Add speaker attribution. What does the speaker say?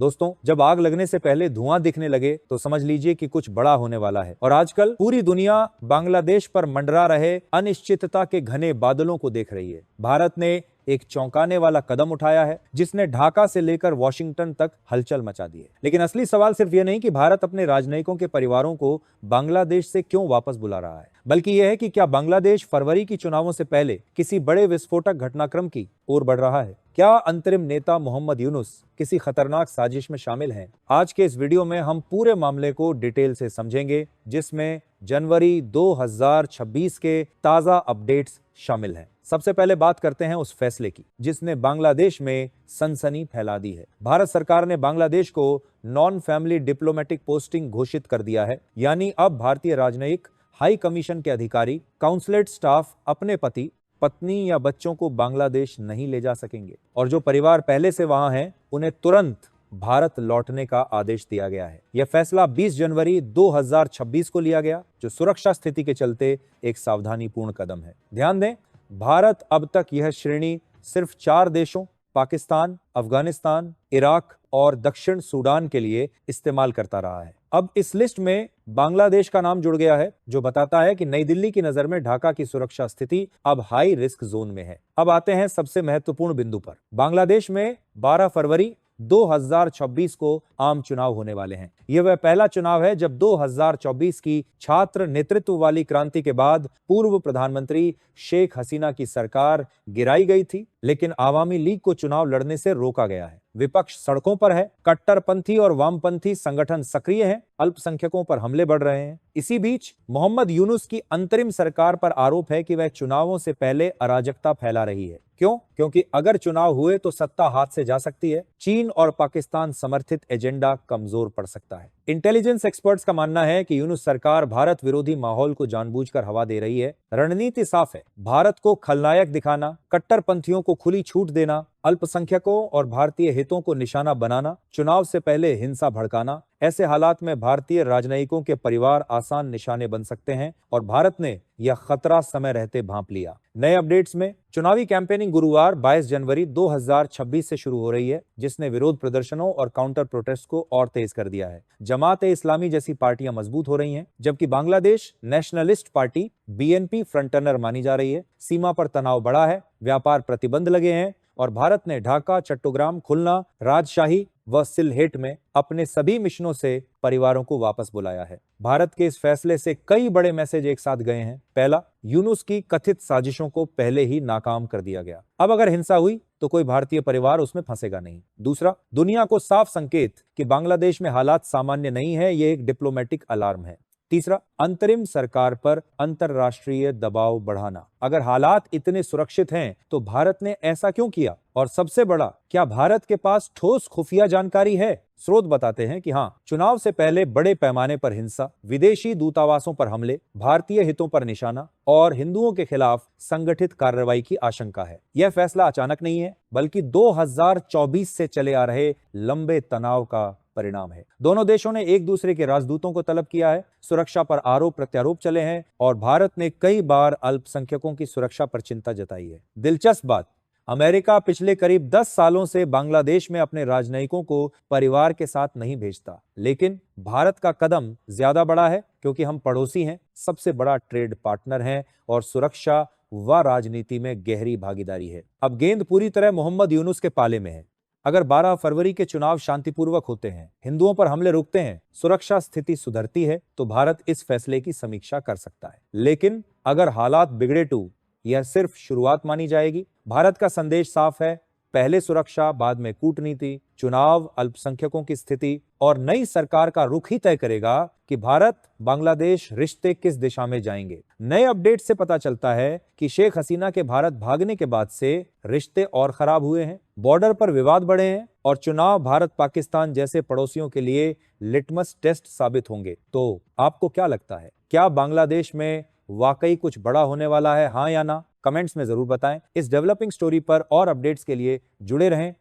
Speaker 1: दोस्तों, जब आग लगने से पहले धुआं दिखने लगे तो समझ लीजिए कि कुछ बड़ा होने वाला है। और आजकल पूरी दुनिया बांग्लादेश पर मंडरा रहे अनिश्चितता के घने बादलों को देख रही है। भारत ने एक चौंकाने वाला कदम उठाया है जिसने ढाका से लेकर वॉशिंगटन तक हलचल मचा दी है। लेकिन असली सवाल सिर्फ यह नहीं कि भारत अपने राजनयिकों के परिवारों को बांग्लादेश से क्यों वापस बुला रहा है, बल्कि यह है कि क्या बांग्लादेश फरवरी की चुनावों से पहले किसी बड़े विस्फोटक घटनाक्रम की ओर बढ़ रहा है। क्या अंतरिम नेता मोहम्मद यूनुस किसी खतरनाक साजिश में शामिल हैं? आज के इस वीडियो में हम पूरे मामले को डिटेल से समझेंगे, जिसमें जनवरी 2026 के ताजा अपडेट्स शामिल हैं। सबसे पहले बात करते हैं उस फैसले की जिसने बांग्लादेश में सनसनी फैला दी है। भारत सरकार ने बांग्लादेश को नॉन फैमिली डिप्लोमेटिक पोस्टिंग घोषित कर दिया है, यानी अब भारतीय राजनयिक हाई कमीशन के अधिकारी, काउंसलेट स्टाफ अपने पति, पत्नी या बच्चों को बांग्लादेश नहीं ले जा सकेंगे और जो परिवार पहले से वहां हैं उन्हें तुरंत भारत लौटने का आदेश दिया गया है। यह फैसला 20 जनवरी 2026 को लिया गया, जो सुरक्षा स्थिति के चलते एक सावधानीपूर्ण कदम है। ध्यान दें, भारत अब तक यह श्रेणी सिर्फ 4 देशों पाकिस्तान, अफगानिस्तान, इराक और दक्षिण सूडान के लिए इस्तेमाल करता रहा है। अब इस लिस्ट में बांग्लादेश का नाम जुड़ गया है, जो बताता है कि नई दिल्ली की नजर में ढाका की सुरक्षा स्थिति अब हाई रिस्क जोन में है। अब आते हैं सबसे महत्वपूर्ण बिंदु पर। बांग्लादेश में 12 फरवरी 2026 को आम चुनाव होने वाले हैं। यह वह पहला चुनाव है जब 2024 की छात्र नेतृत्व वाली क्रांति के बाद पूर्व प्रधानमंत्री शेख हसीना की सरकार गिराई गई थी, लेकिन आवामी लीग को चुनाव लड़ने से रोका गया है। विपक्ष सड़कों पर है, कट्टरपंथी और वामपंथी संगठन सक्रिय हैं, अल्पसंख्यकों पर हमले बढ़ रहे हैं। इसी बीच मोहम्मद यूनुस की अंतरिम सरकार पर आरोप है कि वह चुनावों से पहले अराजकता फैला रही है। क्यों? क्योंकि अगर चुनाव हुए तो सत्ता हाथ से जा सकती है, चीन और पाकिस्तान समर्थित एजेंडा कमजोर पड़ सकता है। इंटेलिजेंस एक्सपर्ट्स का मानना है कि यूनुस सरकार भारत विरोधी माहौल को जानबूझकर हवा दे रही है। रणनीति साफ है, भारत को खलनायक दिखाना, कट्टरपंथियों को खुली छूट देना, अल्पसंख्यकों और भारतीय हितों को निशाना बनाना, चुनाव से पहले हिंसा भड़काना। ऐसे हालात में भारतीय राजनयिकों के परिवार आसान निशाने बन सकते हैं और भारत ने यह खतरा समय रहते भांप लिया। नए अपडेट्स में चुनावी कैंपेनिंग गुरुवार 22 जनवरी 2026 से शुरू हो रही है, जिसने विरोध प्रदर्शनों और काउंटर प्रोटेस्ट को और तेज कर दिया है। जमात-ए-इस्लामी जैसी पार्टियां मजबूत हो रही हैं, जबकि Bangladesh nationalist party BNP front runner मानी जा रही है। सीमा पर तनाव बढ़ा है, व्यापार प्रतिबंध लगे हैं और भारत ने ढाका, चट्टोग्राम, खुलना, राजशाही व सिलहेट में अपने सभी मिशनों से परिवारों को वापस बुलाया है। भारत के इस फैसले से कई बड़े मैसेज एक साथ गए हैं। पहला, यूनुस की कथित साजिशों को पहले ही नाकाम कर दिया गया। अब अगर हिंसा हुई तो कोई भारतीय परिवार उसमें फंसेगा नहीं। दूसरा, दुनिया को साफ संकेत कि बांग्लादेश में हालात सामान्य नहीं है, यह एक डिप्लोमेटिक अलार्म है। तीसरा, अंतरिम सरकार पर अंतरराष्ट्रीय दबाव बढ़ाना। अगर हालात इतने सुरक्षित हैं तो भारत ने ऐसा क्यों किया? और सबसे बड़ा, क्या भारत के पास ठोस खुफिया जानकारी है? स्रोत बताते हैं कि हाँ, चुनाव से पहले बड़े पैमाने पर हिंसा, विदेशी दूतावासों पर हमले, भारतीय हितों पर निशाना और हिंदुओं के खिलाफ संगठित कार्रवाई की आशंका है। यह फैसला अचानक नहीं है, बल्कि 2024 से चले आ रहे लंबे तनाव का परिणाम है। दोनों देशों ने एक दूसरे के राजदूतों को तलब किया है, सुरक्षा पर आरोप प्रत्यारोप चले हैं और भारत ने कई बार अल्पसंख्यकों की सुरक्षा पर चिंता जताई है। दिलचस्प बात, अमेरिका पिछले करीब 10 सालों से बांग्लादेश में अपने राजनयिकों को परिवार के साथ नहीं भेजता, लेकिन भारत का कदम ज्यादा बड़ा है क्योंकि हम पड़ोसी हैं, सबसे बड़ा ट्रेड पार्टनर हैं और सुरक्षा व राजनीति में गहरी भागीदारी है। अब गेंद पूरी तरह मोहम्मद यूनुस के पाले में है। अगर 12 फरवरी के चुनाव शांतिपूर्वक होते हैं, हिंदुओं पर हमले रुकते हैं, सुरक्षा स्थिति सुधरती है, तो भारत इस फैसले की समीक्षा कर सकता है। लेकिन अगर हालात बिगड़े यह सिर्फ शुरुआत मानी जाएगी। भारत का संदेश साफ है, पहले सुरक्षा, बाद में कूटनीति। चुनाव, अल्पसंख्यकों की स्थिति और नई सरकार का रुख ही तय करेगा कि भारत बांग्लादेश रिश्ते किस दिशा में जाएंगे। नए अपडेट से पता चलता है कि शेख हसीना के भारत भागने के बाद से रिश्ते और खराब हुए हैं, बॉर्डर पर विवाद बढ़े हैं और चुनाव भारत पाकिस्तान जैसे पड़ोसियों के लिए लिटमस टेस्ट साबित होंगे। तो आपको क्या लगता है, क्या बांग्लादेश में वाकई कुछ बड़ा होने वाला है, हाँ या ना? कमेंट्स में जरूर बताएं। इस डेवलपिंग स्टोरी पर और अपडेट्स के लिए जुड़े रहें